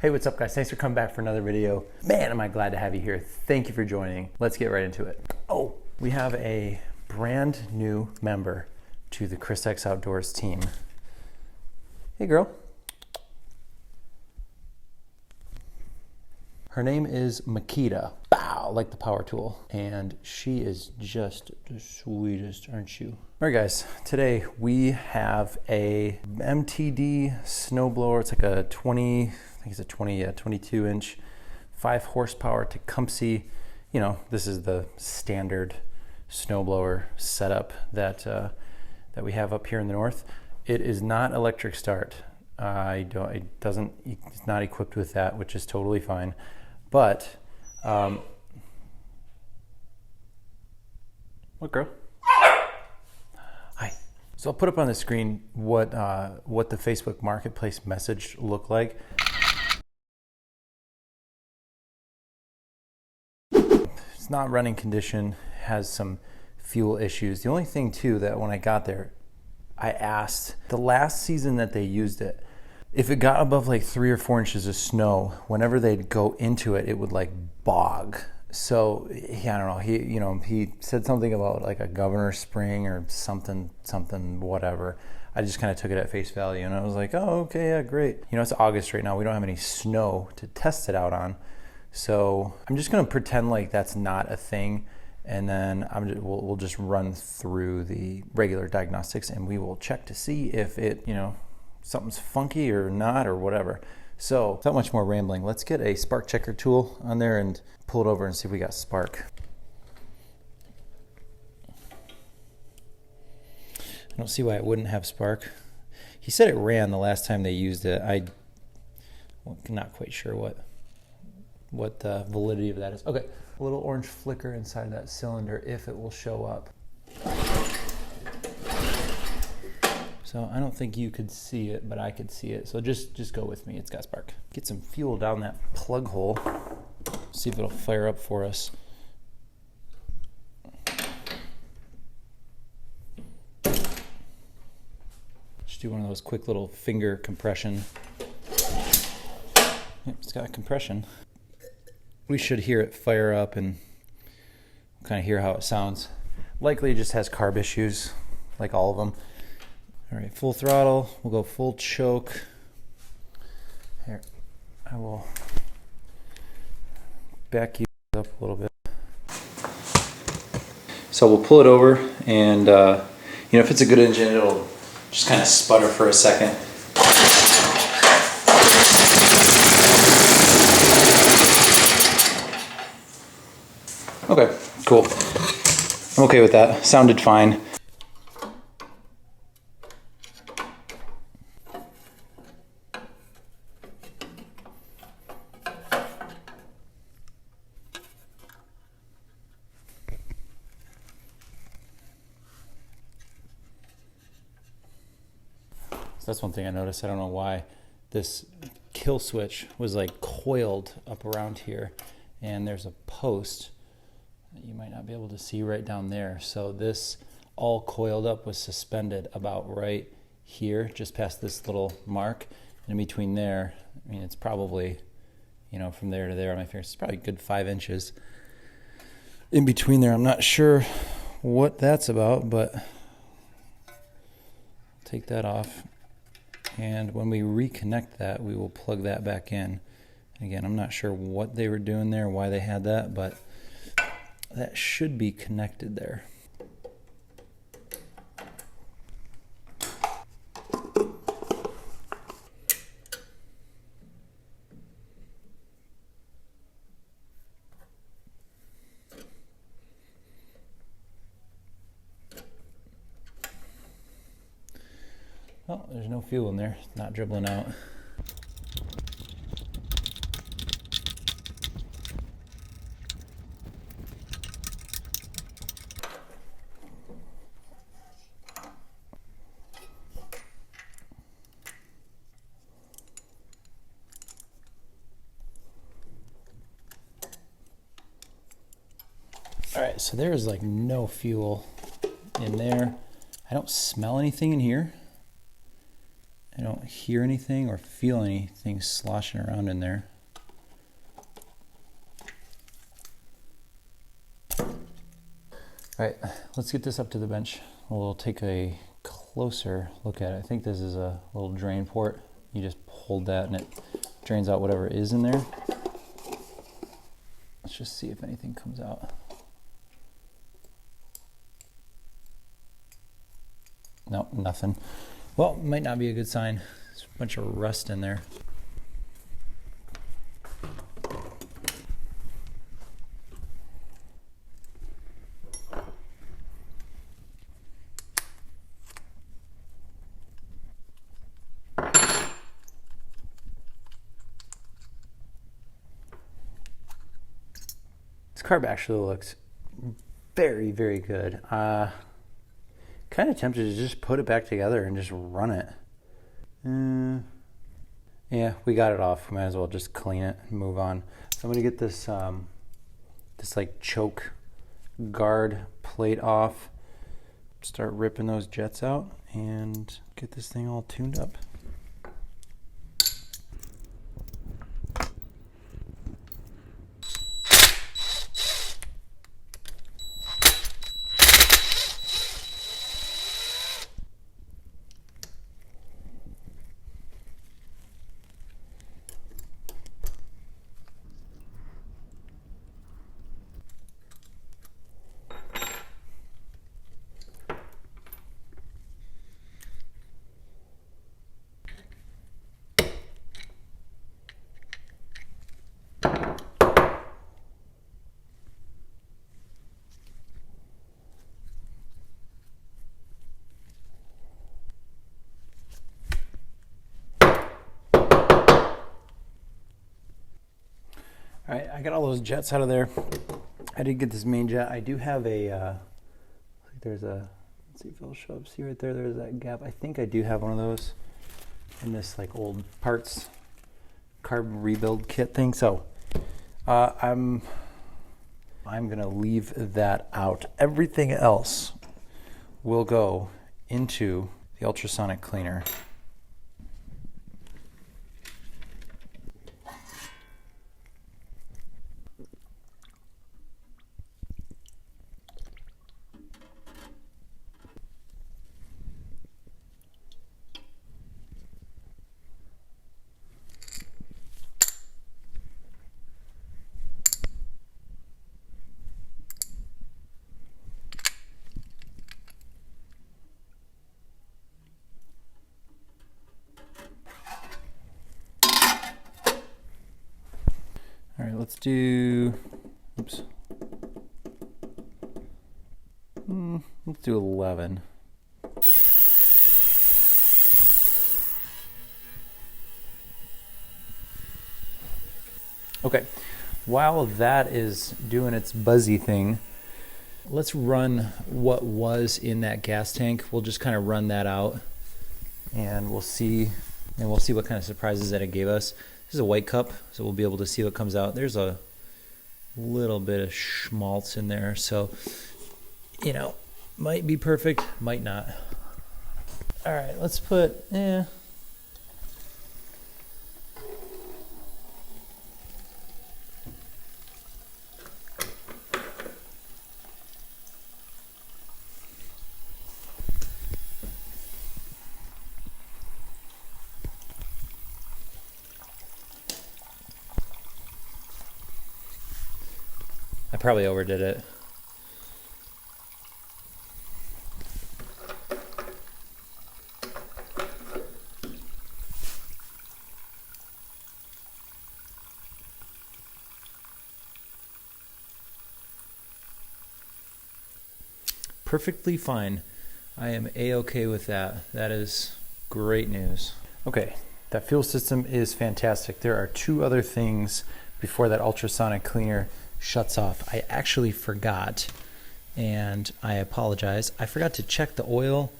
Hey, what's up guys? Thanks for coming back for another video. Man, am I glad to have you here. Thank you for joining. Let's get right into it. Oh, we have a brand new member to the Chris X Outdoors team. Hey girl. Her name is Makita. Bow, like the power tool. And she is just the sweetest, aren't you? All right guys, today we have a MTD snowblower. It's like a 22 inch, 5 horsepower Tecumseh. You know, this is the standard snowblower setup that we have up here in the north. It is not electric start. It's not equipped with that, which is totally fine. But, what girl? Hi. So I'll put up on the screen what the Facebook Marketplace message looked like. It's not running condition, has some fuel issues. The only thing too that when I got there, I asked the last season that they used it, if it got above like 3 or 4 inches of snow, whenever they'd go into it, it would like bog. So yeah, I don't know. He said something about like a governor spring or something, whatever. I just kind of took it at face value, and I was like, oh, okay, yeah, great. You know, it's August right now. We don't have any snow to test it out on, so I'm just gonna pretend like that's not a thing, and then we'll just run through the regular diagnostics, and we will check to see if it, something's funky or not or whatever. So without much more rambling, let's get a spark checker tool on there and pull it over and see if we got spark. I don't see why it wouldn't have spark. He said it ran the last time they used it. I'm not quite sure what the validity of that is. Okay, a little orange flicker inside that cylinder if it will show up. So I don't think you could see it, but I could see it. So just go with me. It's got spark. Get some fuel down that plug hole. See if it'll fire up for us. Just do one of those quick little finger compression. Yep, it's got compression. We should hear it fire up and kind of hear how it sounds. Likely it just has carb issues, like all of them. All right, full throttle. We'll go full choke. Here, I will back you up a little bit. So we'll pull it over, and if it's a good engine, it'll just kind of sputter for a second. Okay, cool. I'm okay with that. Sounded fine. That's one thing I noticed. I don't know why this kill switch was like coiled up around here, and there's a post that you might not be able to see right down there. So this all coiled up was suspended about right here, just past this little mark. And in between there, I mean, it's probably, from there to there on my fingers, it's probably a good 5 inches. In between there, I'm not sure what that's about, but take that off. And when we reconnect that, we will plug that back in. Again, I'm not sure what they were doing there, why they had that, but that should be connected there. Oh, there's no fuel in there. It's not dribbling out. All right, so there's like no fuel in there. I don't smell anything in here. I don't hear anything or feel anything sloshing around in there. All right, let's get this up to the bench. We'll take a closer look at it. I think this is a little drain port. You just hold that and it drains out whatever is in there. Let's just see if anything comes out. Nope, nothing. Well, might not be a good sign. There's a bunch of rust in there. This carb actually looks very, very good. Kind of tempted to just put it back together and just run it. Yeah, we got it off. We might as well just clean it and move on. So I'm gonna get this this like choke guard plate off, start ripping those jets out, and get this thing all tuned up. All right, I got all those jets out of there. I did get this main jet. I do have a, I think there's a, let's see if it'll show up. See right there, there's that gap. I think I do have one of those in this like old parts carb rebuild kit thing. So I'm gonna leave that out. Everything else will go into the ultrasonic cleaner. All right, let's do, oops. Let's do 11. Okay, while that is doing its buzzy thing, let's run what was in that gas tank. We'll just kind of run that out and we'll see what kind of surprises that it gave us. This is a white cup, so we'll be able to see what comes out. There's a little bit of schmaltz in there, so, you know, might be perfect, might not. All right, let's put, I probably overdid it. Perfectly fine. I am A-okay with that. That is great news. Okay, that fuel system is fantastic. There are two other things before that ultrasonic cleaner shuts off. I actually forgot, and I apologize. I forgot to check the oil.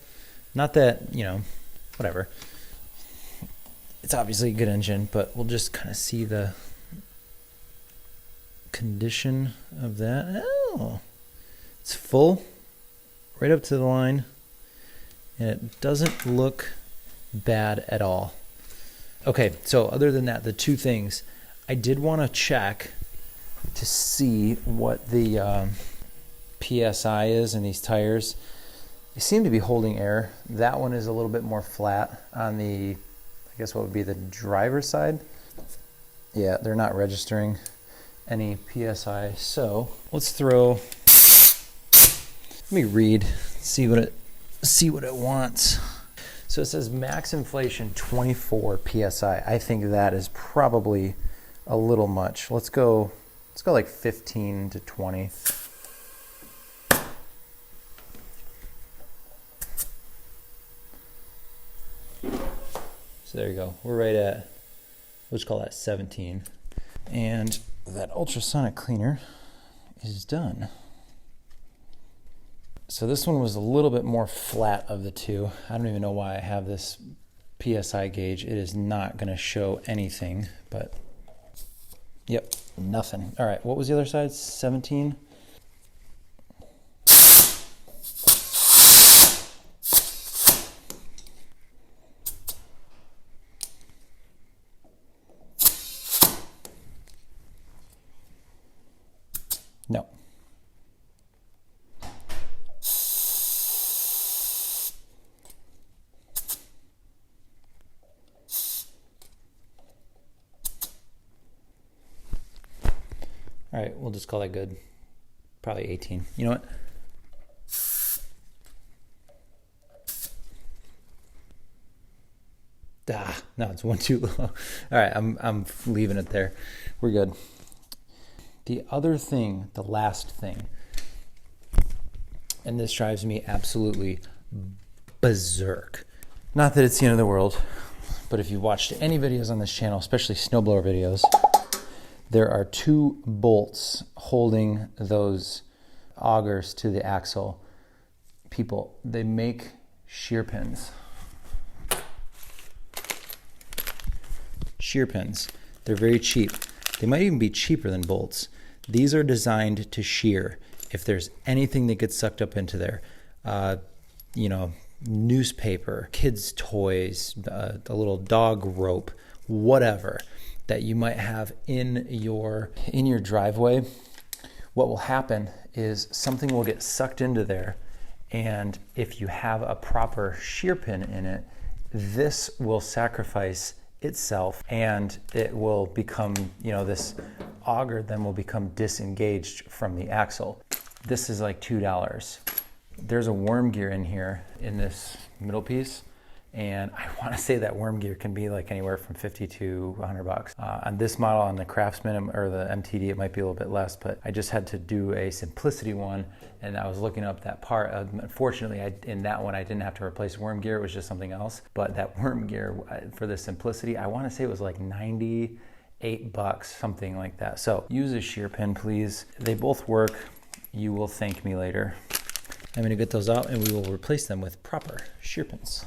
Not that, you know, whatever. It's obviously a good engine, but we'll just kind of see the condition of that. Oh, it's full right up to the line, and it doesn't look bad at all. Okay, so other than that, the two things, I did want to check to see what the PSI is in these tires. They seem to be holding air. That one is a little bit more flat on the, I guess what would be the driver's side. Yeah, they're not registering any PSI. So let's throw, let me read, see what it wants. So it says max inflation 24 PSI. I think that is probably a little much. Let's go like 15 to 20. So there you go. We're right at, let's call that 17. And that ultrasonic cleaner is done. So this one was a little bit more flat of the two. I don't even know why I have this PSI gauge. It is not going to show anything, but yep, nothing. All right, what was the other side? 17? No. All right, we'll just call that good. Probably 18. You know what? No, it's one too low. All right, I'm leaving it there. We're good. The other thing, the last thing, and this drives me absolutely berserk. Not that it's the end of the world, but if you've watched any videos on this channel, especially snowblower videos, there are two bolts holding those augers to the axle. People, they make shear pins. Shear pins. They're very cheap. They might even be cheaper than bolts. These are designed to shear. If there's anything that gets sucked up into there, newspaper, kids' toys, a little dog rope, whatever that you might have in your driveway, what will happen is something will get sucked into there, and if you have a proper shear pin in it, this will sacrifice itself and it will become, this auger then will become disengaged from the axle. This is like $2. There's a worm gear in here in this middle piece, and I want to say that worm gear can be like anywhere from 50 to 100 bucks. On this model, on the Craftsman or the MTD, it might be a little bit less, but I just had to do a simplicity one, and I was looking up that part. Unfortunately, in that one, I didn't have to replace worm gear. It was just something else. But that worm gear for the simplicity, I want to say it was like 98 bucks, something like that. So use a shear pin, please. They both work. You will thank me later. I'm going to get those out, and we will replace them with proper shear pins.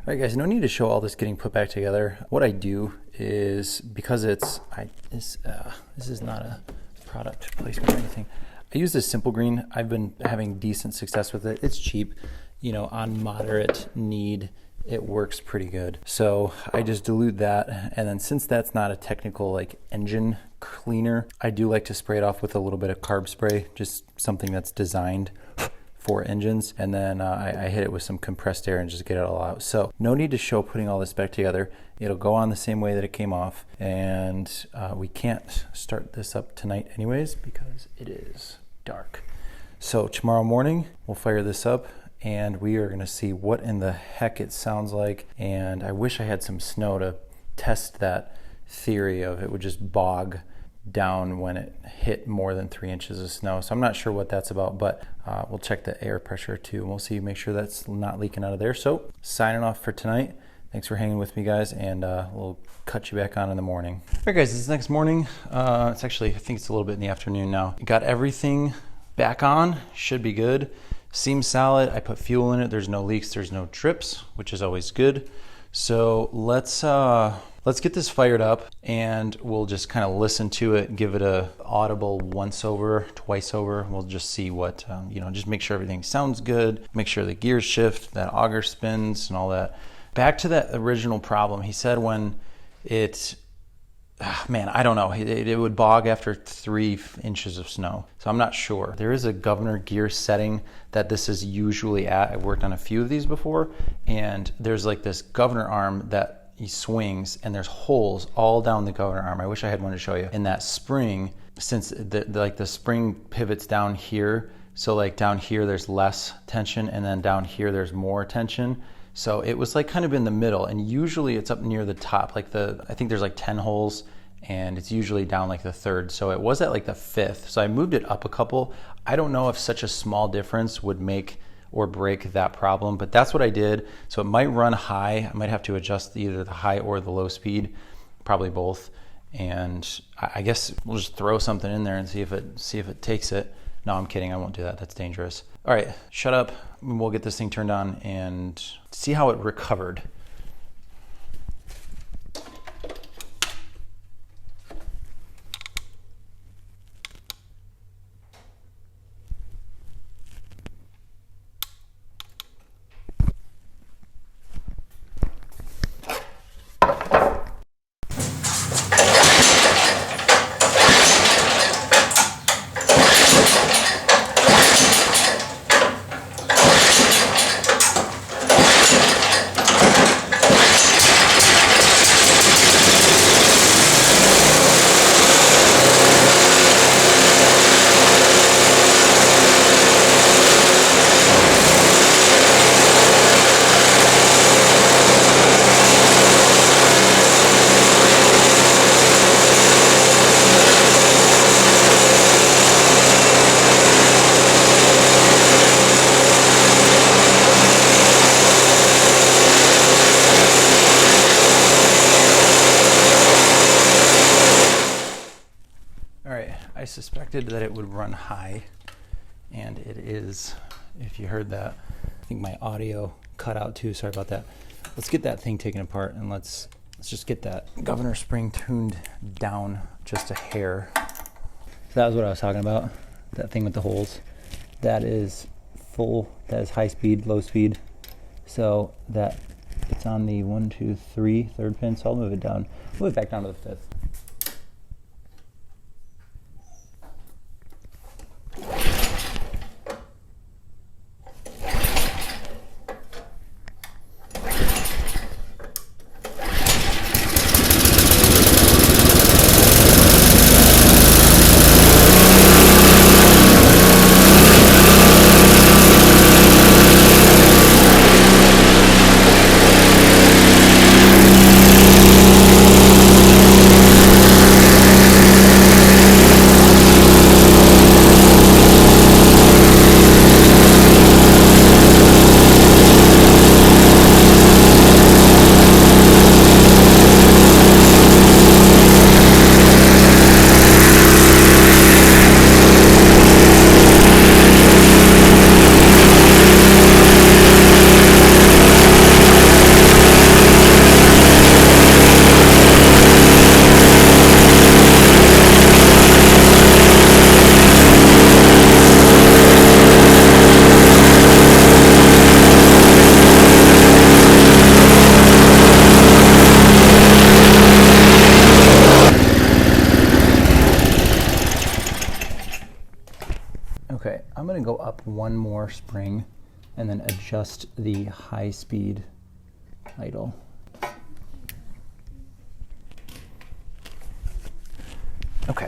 All right, guys, no need to show all this getting put back together. What I do is, because this is not a product placement or anything, I use this Simple Green. I've been having decent success with it. It's cheap, on moderate need, it works pretty good. So I just dilute that, and then since that's not a technical like engine cleaner, I do like to spray it off with a little bit of carb spray, just something that's designed for engines, and then I hit it with some compressed air and just get it all out. So no need to show putting all this back together. It'll go on the same way that it came off, and we can't start this up tonight anyways because it is dark. So tomorrow morning, we'll fire this up and we are gonna see what in the heck it sounds like. And I wish I had some snow to test that theory of it would just bog down when it hit more than 3 inches of snow. So I'm not sure what that's about, but we'll check the air pressure too. And we'll see, make sure that's not leaking out of there. So signing off for tonight. Thanks for hanging with me, guys, and we'll cut you back on in the morning. All right, guys, this is next morning. It's actually, I think it's a little bit in the afternoon now. Got everything back on, should be good. Seems solid. I put fuel in it. There's no leaks, there's no drips, which is always good. So let's get this fired up and we'll just kind of listen to it, give it a audible once over, twice over. We'll just see what, just make sure everything sounds good, make sure the gears shift, that auger spins and all that. Back to that original problem. He said when it, I don't know, it would bog after 3 inches of snow. So I'm not sure. There is a governor gear setting that this is usually at. I've worked on a few of these before, and there's like this governor arm that he swings and there's holes all down the governor arm. I wish I had one to show you. In that spring, since the spring pivots down here, so like down here there's less tension and then down here there's more tension. So it was like kind of in the middle, and usually it's up near the top, like I think there's like 10 holes and it's usually down like the 3rd. So it was at like the 5th. So I moved it up a couple. I don't know if such a small difference would make or break that problem, but that's what I did. So it might run high. I might have to adjust either the high or the low speed, probably both. And I guess we'll just throw something in there and see if it takes it. No, I'm kidding. I won't do that. That's dangerous. All right, shut up. We'll get this thing turned on and see how it recovered. I suspected that it would run high, and it is. If you heard that, I think my audio cut out too. Sorry about that. Let's get that thing taken apart and let's just get that governor spring tuned down just a hair. So that was what I was talking about. That thing with the holes. That is full. That is high speed, low speed. So that it's on the 1, 2, 3 third pin. So I'll move it down. Move it back down to the 5th. Okay, I'm gonna go up one more spring and then adjust the high speed idle. Okay.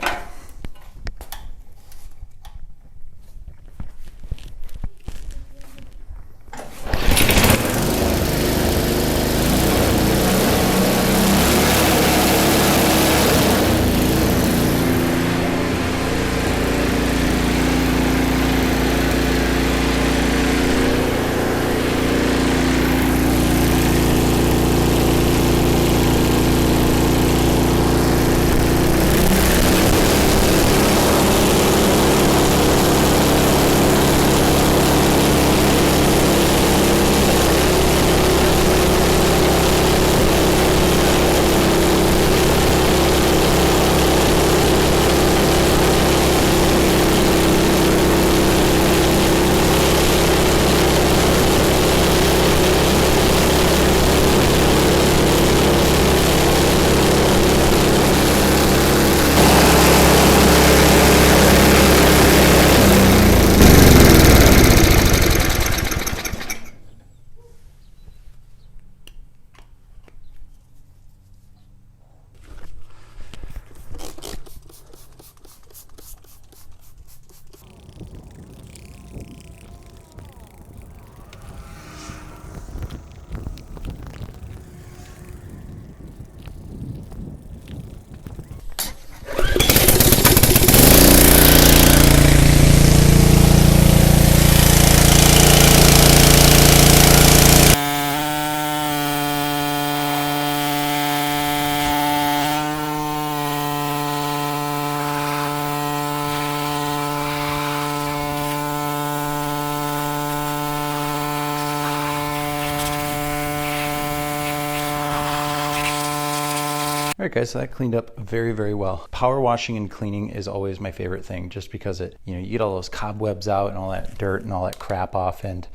All right, guys, so that cleaned up very, very well. Power washing and cleaning is always my favorite thing, just because it, you get all those cobwebs out and all that dirt and all that crap off, and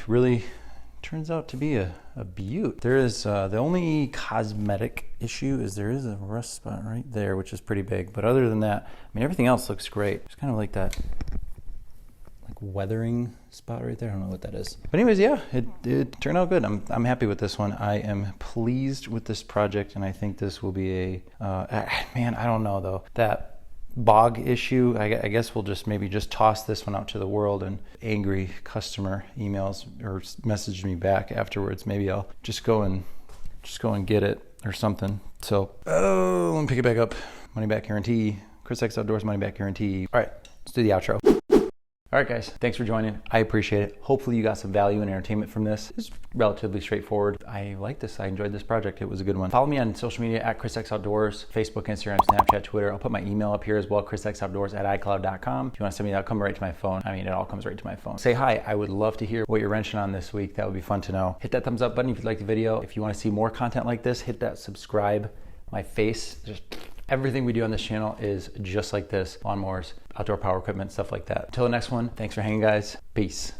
really turns out to be a beaut. There is the only cosmetic issue is there is a rust spot right there, which is pretty big. But other than that, I mean, everything else looks great. It's kind of like that weathering spot right there. I don't know what that is. But anyways, yeah, it turned out good. I'm happy with this one. I am pleased with this project, and I think this will be man, I don't know though. That bog issue, I guess we'll just toss this one out to the world, and angry customer emails or message me back afterwards. Maybe I'll just go and get it or something. So, let me pick it back up. Money back guarantee. Chris X Outdoors money back guarantee. All right, let's do the outro. All right, guys, thanks for joining. I appreciate it. Hopefully you got some value and entertainment from this. It's relatively straightforward. I like this. I enjoyed this project. It was a good one. Follow me on social media at chrisxoutdoors, Facebook, Instagram, Snapchat, Twitter. I'll put my email up here as well, chrisxoutdoors@icloud.com. If you want to send me that, come right to my phone. I mean, it all comes right to my phone. Say hi. I would love to hear what you're wrenching on this week. That would be fun to know. Hit that thumbs up button if you like the video. If you want to see more content like this, hit that subscribe. My face, just everything we do on this channel is just like this. Lawnmowers, outdoor power equipment, stuff like that. Until the next one, thanks for hanging, guys. Peace.